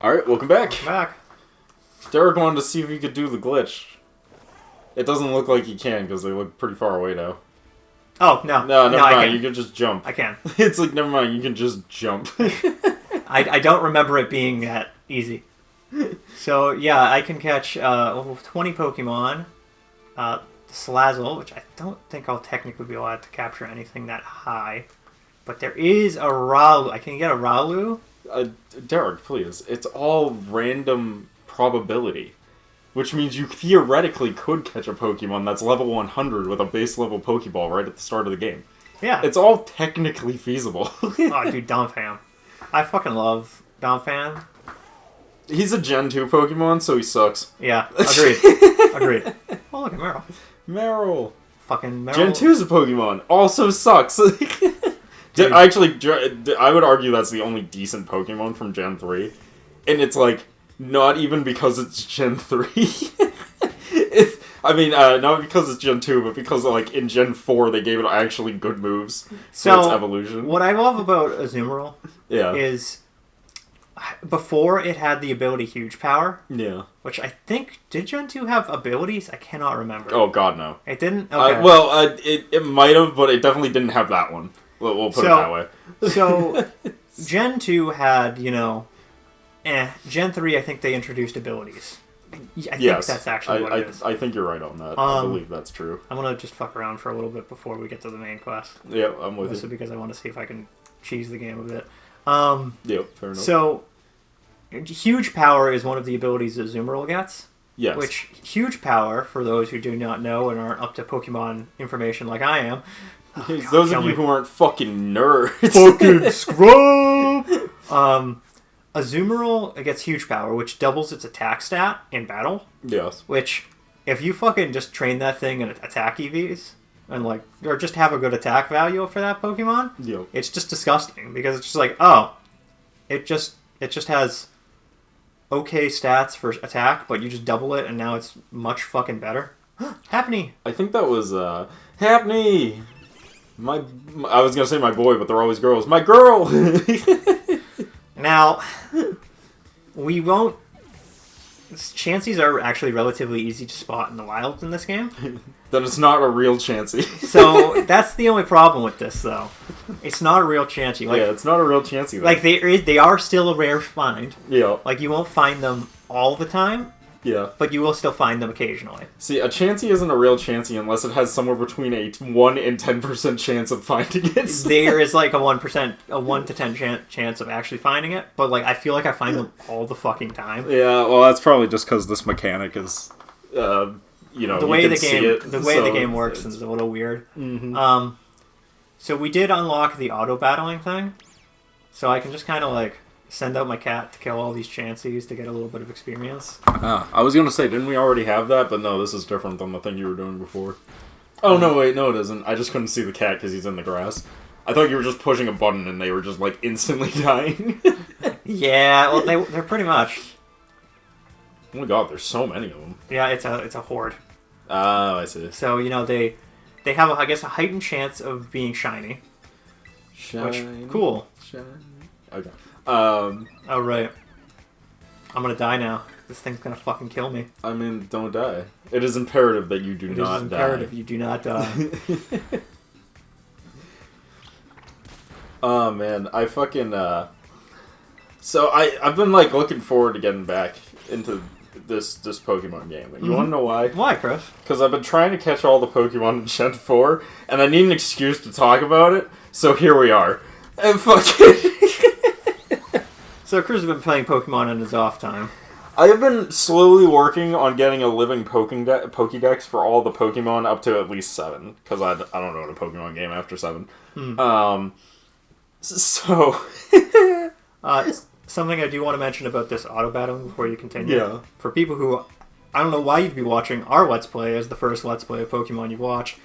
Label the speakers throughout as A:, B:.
A: Alright, welcome back.
B: Welcome back.
A: Derek wanted to see if he could do the glitch. It doesn't look like he can, because they look pretty far away now.
B: Oh, no.
A: No, never mind, you can just jump.
B: I can.
A: It's like, never mind, you can just jump.
B: I don't remember it being that easy. So, yeah, I can catch 20 Pokemon. Slazzle, which I don't think I'll technically be allowed to capture anything that high. But there is a Ralu. I can get a Ralu.
A: Derek, please. It's all random probability. Which means you theoretically could catch a Pokemon that's level 100 with a base level Pokeball right at the start of the game.
B: Yeah.
A: It's all technically feasible.
B: Oh, dude, Donphan. I fucking love Donphan.
A: He's a Gen 2 Pokemon, so he sucks.
B: Yeah, agreed. Agreed. Oh, look at Meryl.
A: Meryl.
B: Fucking Meryl.
A: Gen 2's a Pokemon. Also sucks. Actually, I would argue that's the only decent Pokemon from Gen 3. And it's like, not even because it's Gen 3. Not because it's Gen 2, but because like in Gen 4 they gave it actually good moves. So its evolution.
B: What I love about Azumarill
A: yeah.
B: is before it had the ability Huge Power.
A: Yeah.
B: Which I think, did Gen 2 have abilities? I cannot remember.
A: Oh god, no.
B: It didn't? Okay.
A: It might have, but it definitely didn't have that one. We'll put it that way.
B: So, Gen 2 had, Gen 3, I think they introduced abilities. I think that's actually what it is.
A: I think you're right on that. I believe that's true.
B: I'm going to just fuck around for a little bit before we get to the main quest.
A: Yeah, I'm with you.
B: This is because I want to see if I can cheese the game a bit.
A: Yep, fair enough.
B: So, Huge Power is one of the abilities that Azumarill gets.
A: Yes.
B: Which, Huge Power, for those who do not know and aren't up to Pokemon information like I am...
A: Those of you who aren't fucking nerds.
B: Fucking scrub! Azumarill, it gets Huge Power, which doubles its attack stat in battle.
A: Yes.
B: Which, if you fucking just train that thing in attack EVs, and or just have a good attack value for that Pokemon,
A: yep.
B: It's just disgusting, because it's just like, oh, it just has okay stats for attack, but you just double it, and now it's much fucking better. Happiny!
A: I think that was, Happiny! I was gonna say my boy, but they're always girls. My girl!
B: Now, we won't... Chanseys are actually relatively easy to spot in the wild in this game.
A: Then it's not a real Chansey.
B: So, that's the only problem with this, though. It's not a real Chansey.
A: Yeah, it's not a real Chansey, though.
B: Like, they are still a rare find.
A: Yeah.
B: Like, you won't find them all the time.
A: Yeah.
B: But you will still find them occasionally.
A: See, a Chansey isn't a real Chansey unless it has somewhere between a 1 and 10% chance of finding it.
B: There is like a 1 to 10 chance of actually finding it, but like I feel like I find them all the fucking time.
A: Yeah, well, that's probably just because this mechanic is,
B: the way the game works is a little weird.
A: Mm-hmm.
B: So we did unlock the auto battling thing, so I can just kind of like send out my cat to kill all these Chanseys to get a little bit of experience.
A: I was gonna say, didn't we already have that? But no, this is different than the thing you were doing before. Oh, no, wait, no it isn't. I just couldn't see the cat because he's in the grass. I thought you were just pushing a button and they were just, like, instantly dying.
B: Yeah, well, they're pretty much...
A: Oh my god, there's so many of them.
B: Yeah, it's a horde.
A: Oh, I see.
B: So, they have, I guess, a heightened chance of being shiny.
A: Shiny.
B: Which, cool.
A: Shiny. Okay.
B: Oh, right. I'm gonna die now. This thing's gonna fucking kill me.
A: I mean, don't die. It is imperative that you do not die. It is
B: imperative you do not die.
A: Oh, man. I fucking, So, I've been, like, looking forward to getting back into this Pokemon game. You wanna know why?
B: Why, Chris?
A: Because I've been trying to catch all the Pokemon in Gen 4, and I need an excuse to talk about it, so here we are. And fucking...
B: So Chris has been playing Pokemon in his off time.
A: I have been slowly working on getting a living Pokedex for all the Pokemon up to at least 7, because I don't know what a Pokemon game after 7. So...
B: Something I do want to mention about this auto battling before you continue.
A: Yeah.
B: For people who... I don't know why you'd be watching our Let's Play as the first Let's Play of Pokemon you watch.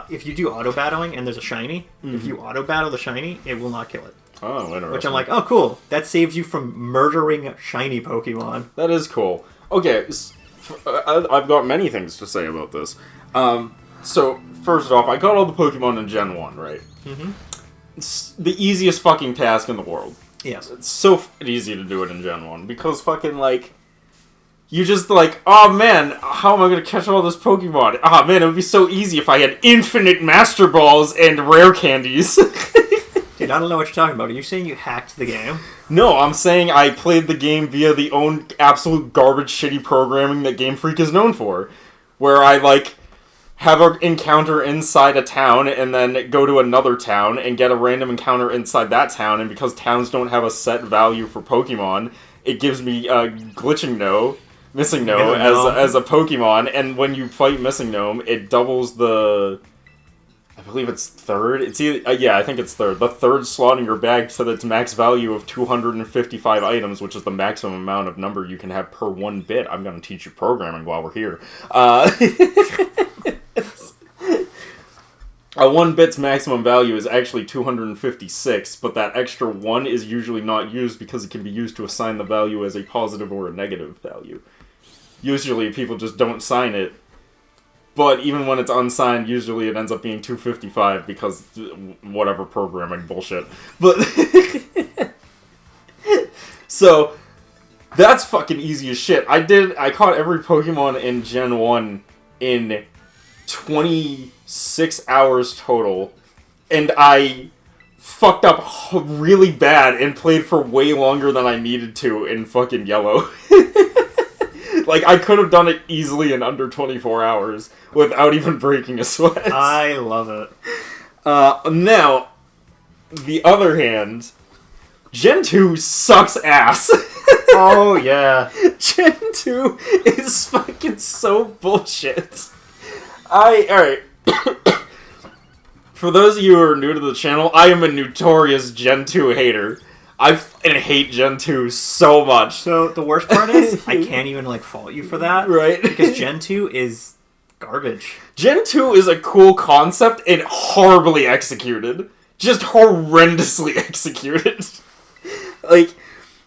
B: If you do auto battling and there's a shiny, if you auto battle the shiny, it will not kill it.
A: Oh, interesting.
B: Which I'm like, oh, cool. That saves you from murdering shiny Pokemon.
A: That is cool. Okay, I've got many things to say about this. So, first off, I got all the Pokemon in Gen 1, right? Mm-hmm. It's the easiest fucking task in the world.
B: Yes.
A: It's so easy to do it in Gen 1, because fucking, like, you just, like, oh man, how am I gonna catch all this Pokemon? Oh man, it would be so easy if I had infinite Master Balls and rare candies.
B: Dude, I don't know what you're talking about. Are you saying you hacked the game?
A: No, I'm saying I played the game via the own absolute garbage shitty programming that Game Freak is known for. Where I, like, have an encounter inside a town and then go to another town and get a random encounter inside that town, and because towns don't have a set value for Pokemon, it gives me Missing Gnome as a Pokemon, and when you fight Missing Gnome, it doubles the... I believe it's third. It's either, yeah, I think it's third. The third slot in your bag to its max value of 255 items, which is the maximum amount of number you can have per 1 bit. I'm going to teach you programming while we're here. A 1 bit's maximum value is actually 256, but that extra 1 is usually not used because it can be used to assign the value as a positive or a negative value. Usually people just don't sign it. But even when it's unsigned, usually it ends up being 255 because whatever programming bullshit. But so that's fucking easy as shit. I caught every Pokemon in Gen 1 in 26 hours total, and I fucked up really bad and played for way longer than I needed to in fucking Yellow. Like, I could have done it easily in under 24 hours without even breaking a sweat.
B: I love it.
A: Now, the other hand, Gen 2 sucks ass.
B: Oh, yeah.
A: Gen 2 is fucking so bullshit. Alright. For those of you who are new to the channel, I am a notorious Gen 2 hater. I hate Gen 2 so much.
B: So, the worst part is, I can't even, like, fault you for that.
A: Right?
B: Because Gen 2 is garbage.
A: Gen 2 is a cool concept and horribly executed. Just horrendously executed. Like,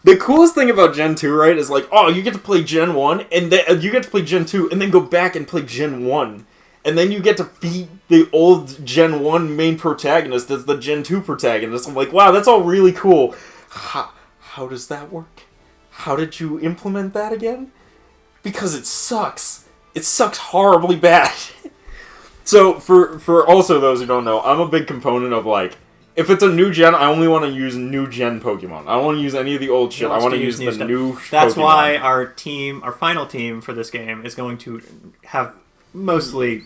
A: the coolest thing about Gen 2, right, is like, oh, you get to play Gen 1, and then you get to play Gen 2, and then go back and play Gen 1. And then you get to beat the old Gen 1 main protagonist as the Gen 2 protagonist. I'm like, wow, that's all really cool. How does that work? How did you implement that again? Because it sucks. It sucks horribly bad. So, for also those who don't know, I'm a big component of, like, if it's a new gen, I only want to use new gen Pokemon. I don't want to use any of the old shit. I want to use the new Pokemon.
B: That's why our final team for this game is going to have mostly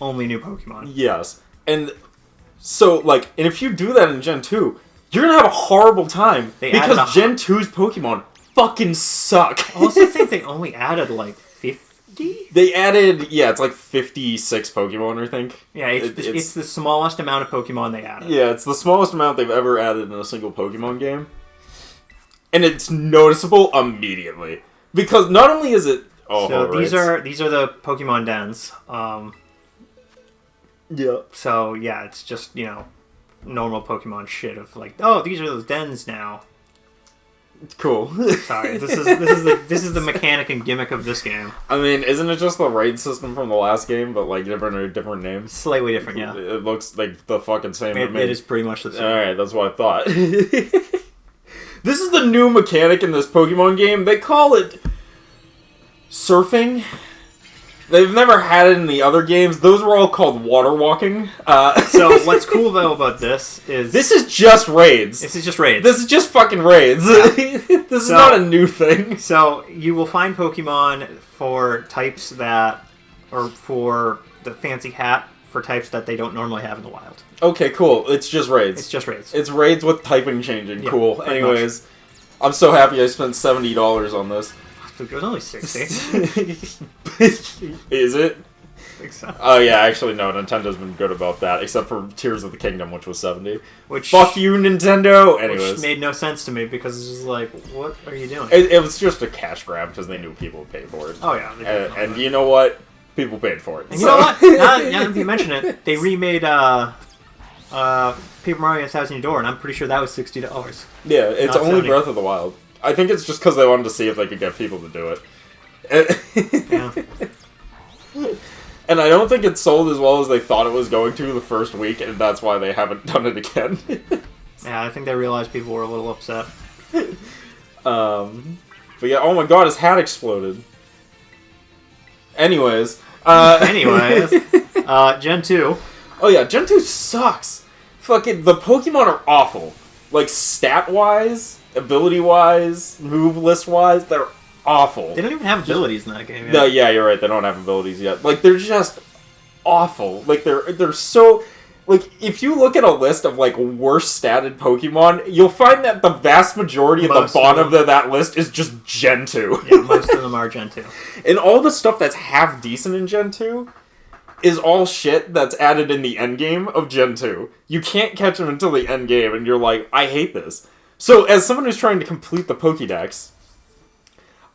B: only new Pokemon.
A: Yes. And so, like, and if you do that in Gen 2, you're going to have a horrible time. Because Gen 2's Pokemon fucking suck.
B: I also think they only added, like, 50?
A: They added, yeah, it's like 56 Pokemon, I think.
B: Yeah, it's the smallest amount of Pokemon they added.
A: Yeah, it's the smallest amount they've ever added in a single Pokemon game. And it's noticeable immediately. Because not only is it... Oh,
B: so these are the Pokemon dens.
A: Yeah.
B: So, yeah, it's just, you know, normal Pokemon shit of like, oh, these are those dens now.
A: Cool.
B: Sorry, this is the mechanic and gimmick of this game.
A: I mean, isn't it just the raid system from the last game, but like different names?
B: Slightly different, yeah.
A: It looks like the fucking same.
B: It is pretty much the same.
A: Alright, that's what I thought. This is the new mechanic in this Pokemon game. They call it surfing. They've never had it in the other games. Those were all called water walking.
B: So what's cool though about this is...
A: This is just raids.
B: This is just raids.
A: This is just fucking raids. Yeah. This is not a new thing.
B: So you will find Pokemon for types that... Or for the fancy hat for types that they don't normally have in the wild.
A: Okay, cool. It's just raids.
B: It's just raids.
A: It's raids with typing changing. Yeah, cool. Anyways, much. I'm so happy I spent $70 on this.
B: It was only 60.
A: Is it?
B: I think so.
A: Oh yeah, actually no, Nintendo's been good about that, except for Tears of the Kingdom, which was 70.
B: Which
A: fuck you, Nintendo. Anyways,
B: which made no sense to me because it's just like, what are you doing?
A: It was just a cash grab because they knew people would pay for it.
B: Oh yeah,
A: and you know what? People paid for it.
B: And you know what? Now that you mention it, they remade Paper Mario 1000 Year Door, and I'm pretty sure that was $60.
A: Yeah, it's
B: Not
A: only
B: 70.
A: Breath of the Wild. I think it's just because they wanted to see if they could get people to do it.
B: Yeah.
A: And I don't think it sold as well as they thought it was going to the first week, and that's why they haven't done it again.
B: Yeah, I think they realized people were a little upset.
A: But yeah, oh my god, his hat exploded. Anyways.
B: Gen 2.
A: Oh yeah, Gen 2 sucks. Fucking, the Pokemon are awful. Like, stat-wise, ability-wise, move list-wise, they're awful.
B: They don't even have abilities in that game yet.
A: No, yeah, you're right, they don't have abilities yet. Like, they're just awful. Like, they're so... Like, if you look at a list of, like, worst statted Pokemon, you'll find that the vast majority of the bottom of that list is just Gen 2.
B: Yeah, most of them are Gen 2.
A: And all the stuff that's half decent in Gen 2 is all shit that's added in the endgame of Gen 2. You can't catch them until the endgame, and you're like, I hate this. So, as someone who's trying to complete the Pokédex,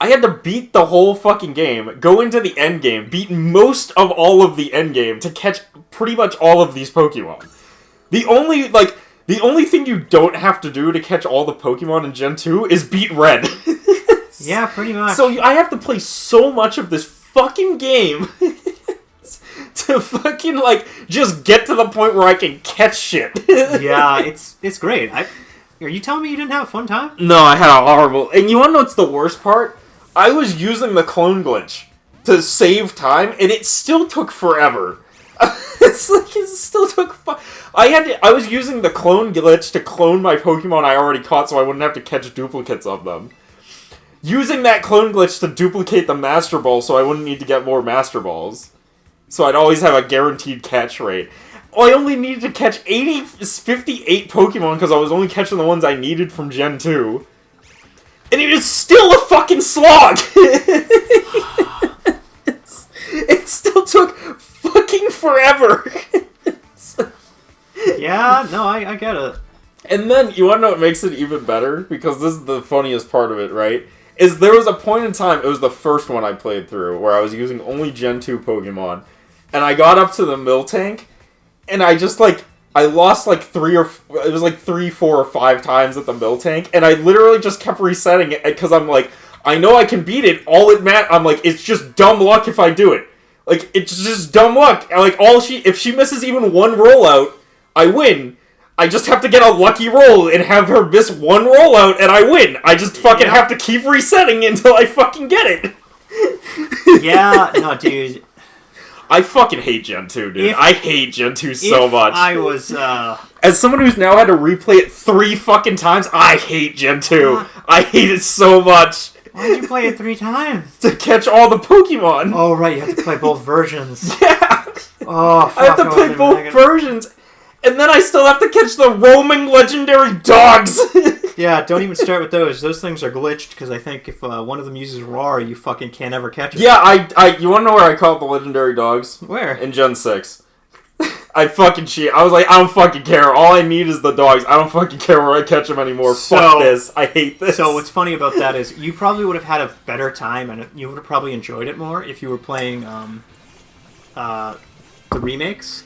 A: I had to beat the whole fucking game, go into the endgame, beat most of all of the endgame to catch pretty much all of these Pokemon. The only thing you don't have to do to catch all the Pokemon in Gen 2 is beat Red.
B: Yeah, pretty much.
A: So I have to play so much of this fucking game to fucking, like, just get to the point where I can catch shit.
B: Yeah, it's great. Are you telling me you didn't have a fun time?
A: No, I had a horrible... And you wanna know what's the worst part? I was using the clone glitch to save time, and it still took forever. It's like, it still took... I was using the clone glitch to clone my Pokemon I already caught so I wouldn't have to catch duplicates of them. Using that clone glitch to duplicate the Master Ball so I wouldn't need to get more Master Balls. So I'd always have a guaranteed catch rate. Oh, I only needed to catch 58 Pokemon because I was only catching the ones I needed from Gen 2. And it is still a fucking slog! It still took fucking forever!
B: Yeah, no, I get it.
A: And then, you wanna know what makes it even better? Because this is the funniest part of it, right? Is there was a point in time, it was the first one I played through, where I was using only Gen 2 Pokemon, and I got up to the Miltank, and I just, like, I lost, like, 3, 4, or 5 times at the Miltank, and I literally just kept resetting it, because I'm like, I know I can beat it, I'm like, it's just dumb luck if I do it. Like, it's just dumb luck. Like, if she misses even one rollout, I win. I just have to get a lucky roll and have her miss one rollout, and I win. I just fucking have to keep resetting until I fucking get it.
B: Yeah, no, dude.
A: I fucking hate Gen 2, dude. I hate Gen 2 so much.
B: I was,
A: As someone who's now had to replay it 3 fucking times, I hate Gen 2. I hate it so much.
B: Why'd you play it 3 times?
A: To catch all the Pokemon.
B: Oh, right, you have to play both versions.
A: Yeah.
B: Oh, fuck.
A: I have to play both versions. And then I still have to catch the roaming legendary dogs!
B: Yeah, don't even start with those. Those things are glitched, because I think if one of them uses Roar, you fucking can't ever catch it.
A: Yeah, you wanna know where I caught the legendary dogs?
B: Where?
A: In Gen 6. I fucking cheat. I was like, I don't fucking care. All I need is the dogs. I don't fucking care where I catch them anymore. Fuck this. I hate this.
B: So what's funny about that is, you probably would have had a better time, and you would have probably enjoyed it more if you were playing the remakes.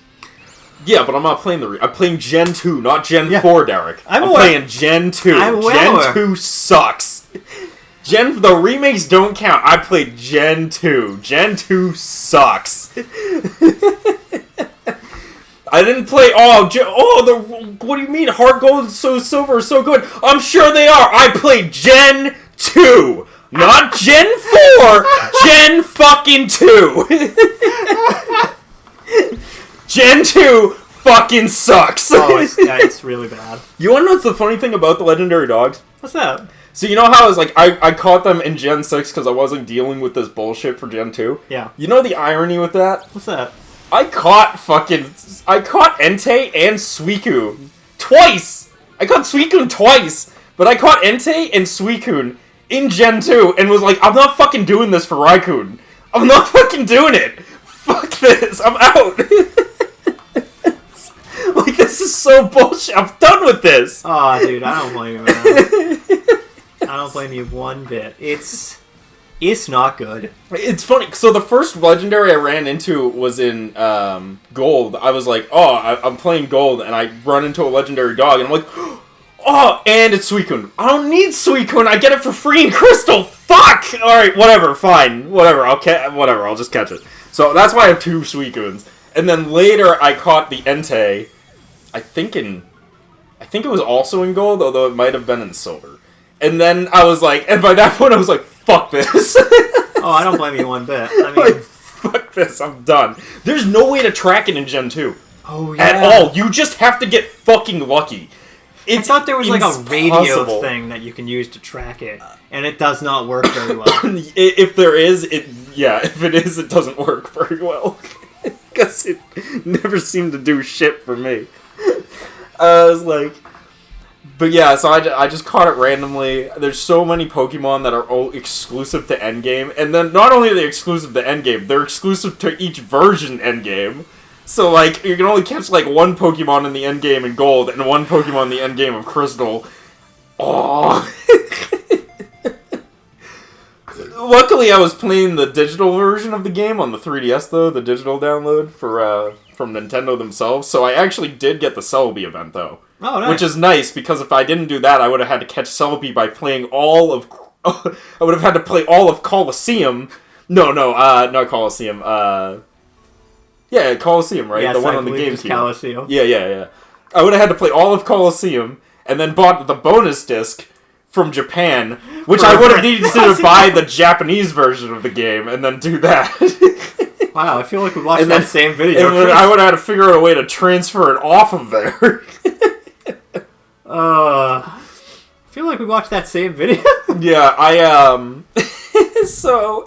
A: Yeah, but I'm not playing I'm playing Gen 2, not Gen 4, Derek. I'm playing Gen 2. Gen 2 sucks. The remakes don't count. I played Gen 2. Gen 2 sucks. I didn't play, what do you mean? Heart Gold, Silver is so good. I'm sure they are. I played Gen 2. Not Gen 4. Gen fucking 2. Gen 2 fucking sucks.
B: Oh, it's really bad.
A: You wanna know what's the funny thing about the legendary dogs?
B: What's that?
A: So you know how I was like, I caught them in Gen 6 because I wasn't dealing with this bullshit for Gen 2?
B: Yeah.
A: You know the irony with that?
B: What's that?
A: I caught Entei and Suicune twice! I caught Suicune twice! But I caught Entei and Suicune in Gen 2 and was like, I'm not fucking doing this for Raikou. I'm not fucking doing it! Fuck this! I'm out! Like, this is so bullshit. I'm done with this!
B: Aw, dude, I don't blame you, man. I don't blame you one bit. It's not good.
A: It's funny. So the first legendary I ran into was in Gold. I was like, I'm playing Gold, and I run into a legendary dog, and I'm like, and it's Suicune. I don't need Suicune. I get it for free in Crystal. Fuck! Alright, whatever, fine. Whatever, I'll just catch it. So that's why I have 2 Suicunes. And then later I caught the Entei, I think it was also in Gold, although it might have been in Silver. And then I was like, and by that point I was like, fuck this.
B: Oh, I don't blame you one bit. I mean,
A: like, fuck this, I'm done. There's no way to track it in Gen 2.
B: oh yeah.
A: At all. You just have to get fucking lucky.
B: I thought there was like a radio
A: impossible.
B: thing that you can use to track it, and it does not work very well.
A: If there is, if it is, it doesn't work very well. Because it never seemed to do shit for me. I was like... But yeah, so I just caught it randomly. There's so many Pokemon that are all exclusive to Endgame. And then not only are they exclusive to Endgame, they're exclusive to each version Endgame. So, like, you can only catch, like, one Pokemon in the Endgame in Gold and one Pokemon in the Endgame of Crystal. Oh. Luckily, I was playing the digital version of the game on the 3DS, though, the digital download from Nintendo themselves. So I actually did get the Celebi event, though.
B: Oh, nice.
A: Which is nice, because if I didn't do that, I would have had to catch Celebi by playing all of... I would have had to play all of Colosseum. No, not Colosseum. Yeah, Colosseum, right?
B: Yes,
A: the one
B: I
A: on the
B: believe it's
A: GameCube.
B: Colosseum.
A: Yeah. I would have had to play all of Colosseum, and then bought the bonus disc from Japan, which I would have needed to buy the Japanese version of the game, and then do that.
B: Wow, I feel like we watched that same video.
A: And I would have had to figure out a way to transfer it off of there.
B: I feel like we watched that same video.
A: Yeah, so...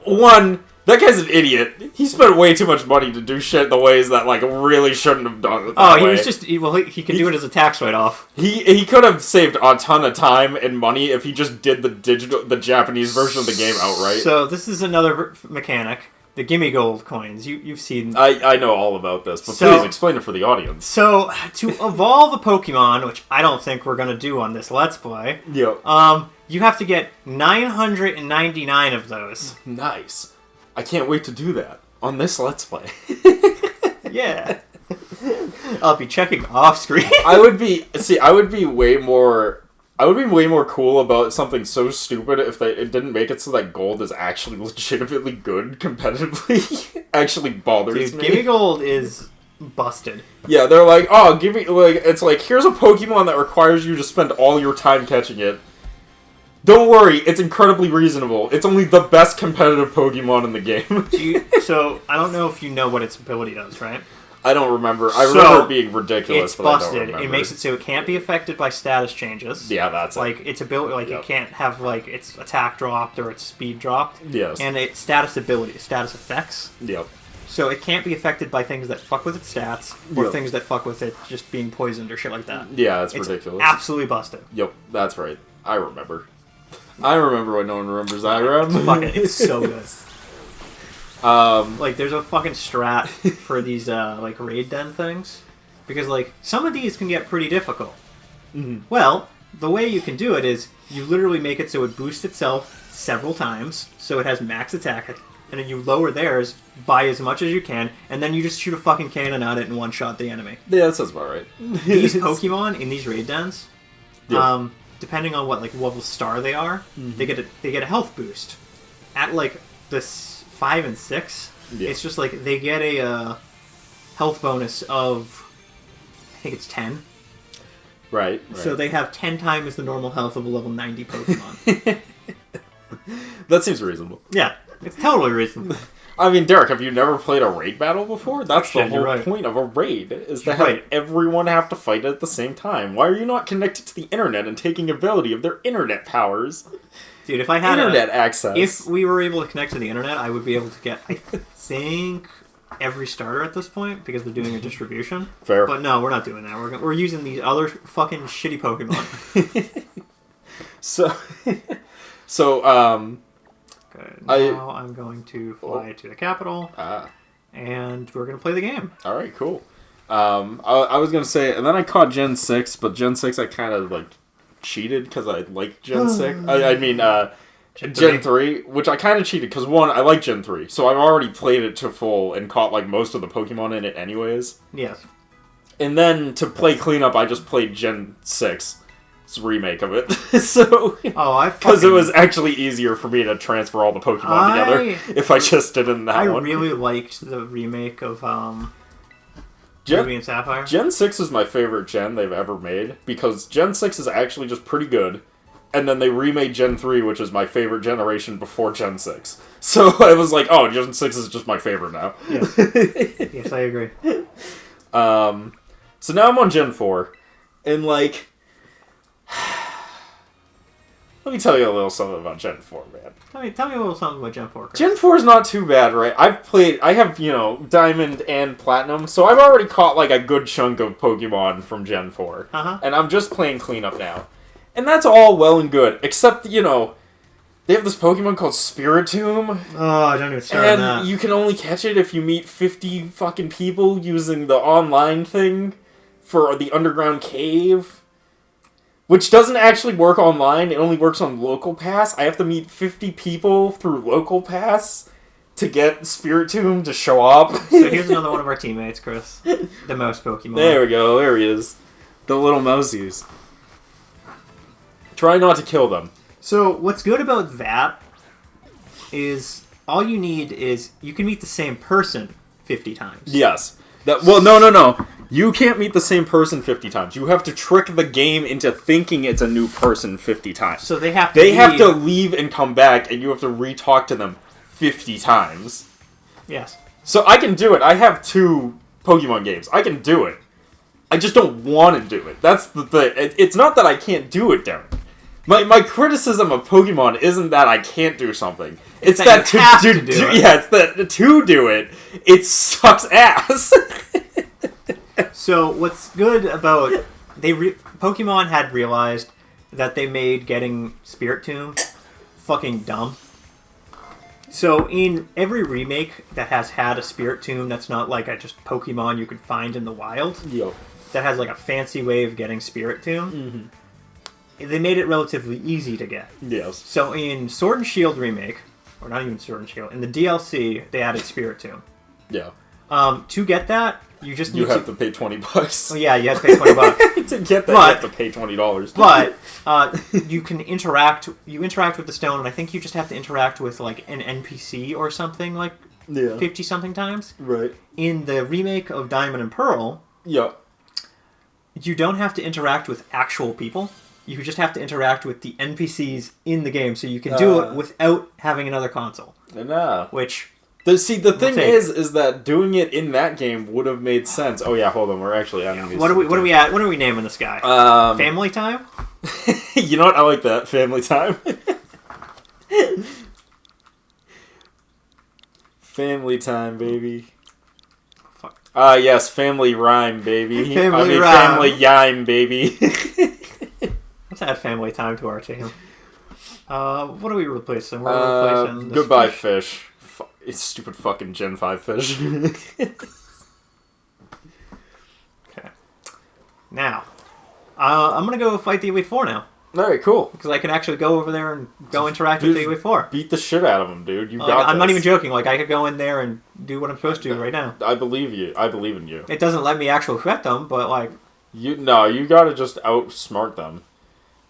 A: One... That guy's an idiot. He spent way too much money to do shit the ways that, like, really shouldn't have done it that
B: he
A: way.
B: was just... he could do it as a tax write-off.
A: He could have saved a ton of time and money if he just did the Japanese version of the game outright.
B: So, this is another mechanic. The Gimme Gold coins. You've seen...
A: I know all about this, but please explain it for the audience.
B: So, to evolve a Pokemon, which I don't think we're going to do on this Let's Play, you have to get 999 of those. Nice.
A: I can't wait to do that on this Let's Play.
B: Yeah. I'll be checking off screen.
A: I would be way more cool about something so stupid if it didn't make it so that Gold is actually legitimately good competitively. Actually bothers me.
B: Gimme Gold is busted.
A: Yeah, they're like, it's like, here's a Pokemon that requires you to spend all your time catching it. Don't worry, it's incredibly reasonable. It's only the best competitive Pokemon in the game.
B: So, I don't know if you know what its ability does, right?
A: I don't remember. I remember it being ridiculous,
B: it's
A: but
B: busted.
A: I don't remember.
B: It makes it so it can't be affected by status changes.
A: Yeah, that's it.
B: Like, its ability, it can't have, like, its attack dropped or its speed dropped.
A: Yes.
B: And its status effects.
A: Yep.
B: So it can't be affected by things that fuck with its stats, or things that fuck with it just being poisoned or shit like that.
A: Yeah, it's ridiculous.
B: Absolutely busted.
A: Yep, that's right. I remember. I remember when no one remembers Irem.
B: Fuck it, it's so good. Like, there's a fucking strat for these, like, raid den things. Because, like, some of these can get pretty difficult.
A: Mm-hmm.
B: Well, the way you can do it is you literally make it so it boosts itself several times, so it has max attack, and then you lower theirs by as much as you can, and then you just shoot a fucking cannon at it and one-shot the enemy.
A: Yeah, that sounds about right.
B: These Pokemon in these raid dens, depending on what, like, level star they are, they get a health boost. At, like, this 5 and 6, it's just like they get a health bonus of, I think it's 10.
A: Right.
B: So they have 10 times the normal health of a level 90 Pokemon.
A: That seems reasonable.
B: Yeah, it's totally reasonable.
A: I mean, Derek, have you never played a raid battle before? That's the whole
B: right.
A: point of a raid, is to have everyone have to fight at the same time. Why are you not connected to the internet and taking ability of their internet powers?
B: Dude, if I had
A: internet access.
B: If we were able to connect to the internet, I would be able to get, I think, every starter at this point, because they're doing a distribution.
A: Fair.
B: But no, we're not doing that. We're using these other fucking shitty Pokemon. Good. Now I'm going to fly to the capital, and we're going to play the game.
A: Alright, cool. I was going to say, and then I caught Gen 6, but Gen 6 I kind of, like, cheated because I like Gen 6. I mean, Gen 3, which I kind of cheated because, one, I like Gen 3, so I've already played it to full and caught, like, most of the Pokemon in it anyways.
B: Yes.
A: And then, to play cleanup, I just played Gen 6. Remake of it. So because it was actually easier for me to transfer all the Pokemon together if I just did it in that one.
B: I really liked the remake of Ruby and Sapphire.
A: Gen 6 is my favorite gen they've ever made, because Gen 6 is actually just pretty good, and then they remade Gen 3, which is my favorite generation before Gen 6. So I was like, oh, Gen 6 is just my favorite now.
B: Yes, yes, I agree.
A: So now I'm on Gen 4, and like... Let me tell you a little something about Gen 4, man.
B: Tell me a little something about Gen 4, Chris.
A: Gen 4 is not too bad, right? I have, Diamond and Platinum, so I've already caught, like, a good chunk of Pokemon from Gen 4.
B: Uh-huh.
A: And I'm just playing cleanup now. And that's all well and good, except, they have this Pokemon called Spiritomb.
B: Oh, I don't even start on that.
A: And you can only catch it if you meet 50 fucking people using the online thing for the underground cave. Which doesn't actually work online, it only works on Local Pass. I have to meet 50 people through Local Pass to get Spiritomb to show up.
B: So here's another one of our teammates, Chris. The mouse Pokemon.
A: There we go, there he is. The little mousies. Try not to kill them.
B: So what's good about that is all you need is you can meet the same person 50 times.
A: Yes. No. You can't meet the same person 50 times. You have to trick the game into thinking it's a new person 50 times.
B: So they have
A: to leave and come back, and you have to re-talk to them 50 times.
B: Yes.
A: So I can do it. I have 2 Pokemon games. I can do it. I just don't want to do it. That's the thing. It's not that I can't do it, Darren. My criticism of Pokemon isn't that I can't do something. It's that to do it, it sucks ass.
B: So what's good about Pokemon had realized that they made getting Spiritomb fucking dumb. So in every remake that has had a Spiritomb that's not like a just Pokemon you could find in the wild, that has like a fancy way of getting Spiritomb, they made it relatively easy to get.
A: Yes.
B: So in Sword and Shield remake, or not even Sword and Shield, in the DLC they added Spiritomb.
A: Yeah.
B: To get that, you just need
A: to pay $20.
B: Oh yeah, you have to pay $20
A: to get that. You have to pay $20.
B: But you can interact. You interact with the stone, and I think you just have to interact with like an NPC or something like 50 something times.
A: Right.
B: In the remake of Diamond and Pearl, you don't have to interact with actual people. You just have to interact with the NPCs in the game, so you can do it without having another console. Which.
A: The thing is that doing it in that game would have made sense. Oh yeah, hold on, we're actually adding these.
B: What are we naming this guy? Family Time?
A: You know what? I like that. Family Time. Family Time, baby.
B: Fuck.
A: Yes, Family Rhyme, baby.
B: Family
A: Yime, baby.
B: Let's add Family Time to our team. What are we replacing? We're replacing
A: Goodbye Fish. It's stupid fucking Gen 5 fish.
B: Okay. Now, I'm going to go fight the Elite Four now.
A: Alright, cool.
B: Because I can actually go over there and go interact with the Elite Four.
A: Beat the shit out of them, dude. You got this.
B: I'm not even joking. Like, I could go in there and do what I'm supposed to do right now.
A: I believe you. I believe in you.
B: It doesn't let me actually affect them, but like...
A: You gotta just outsmart them.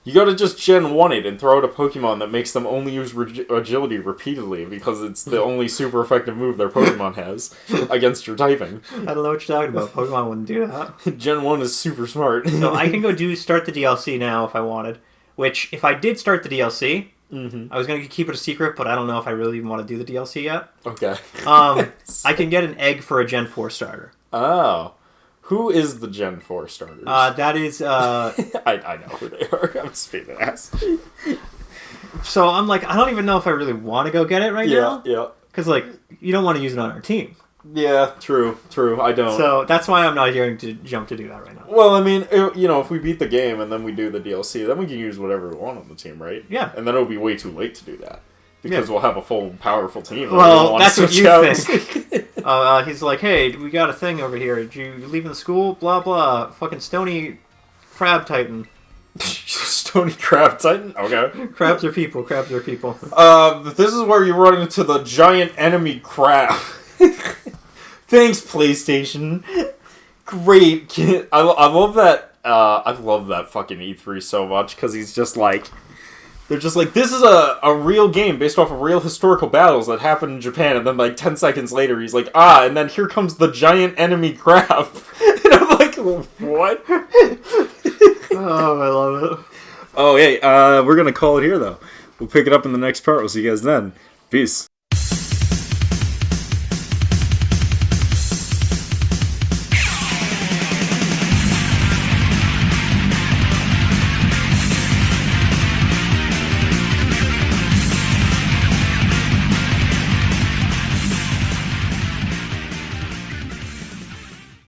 A: You gotta just Gen 1 it and throw out a Pokemon that makes them only use Agility repeatedly because it's the only super effective move their Pokemon has against your typing.
B: I don't know what you're talking about. Pokemon wouldn't do that.
A: Gen 1 is super smart.
B: So I can go start the DLC now if I wanted. Which, if I did start the DLC, I was going to keep it a secret, but I don't know if I really even want to do the DLC yet.
A: Okay.
B: I can get an egg for a Gen 4 starter.
A: Oh. Who is the Gen 4 starters?
B: That is...
A: I know who they are. I'm just being an ass.
B: So I'm like, I don't even know if I really want to go get it right now.
A: Yeah.
B: Because, like, you don't want to use it on our team.
A: Yeah, true. I don't.
B: So that's why I'm not going to jump to do that right now.
A: Well, I mean, if we beat the game and then we do the DLC, then we can use whatever we want on the team, right?
B: Yeah.
A: And then it'll be way too late to do that. Because we'll have a full, powerful team.
B: Well, that's what you think. He's like, hey, we got a thing over here. Did you leaving the school? Blah, blah. Fucking Stony Crab Titan.
A: Stony Crab Titan? Okay.
B: Crabs are people. Crabs are people.
A: This is where you run into the giant enemy crab. Thanks, PlayStation. Great. I love that. I love that fucking E3 so much because he's just like, They're just like, this is a real game based off of real historical battles that happened in Japan, and then like 10 seconds later he's like, and then here comes the giant enemy crab. And I'm like, what?
B: Oh, I love it.
A: Oh, hey, we're gonna call it here though. We'll pick it up in the next part. We'll see you guys then. Peace.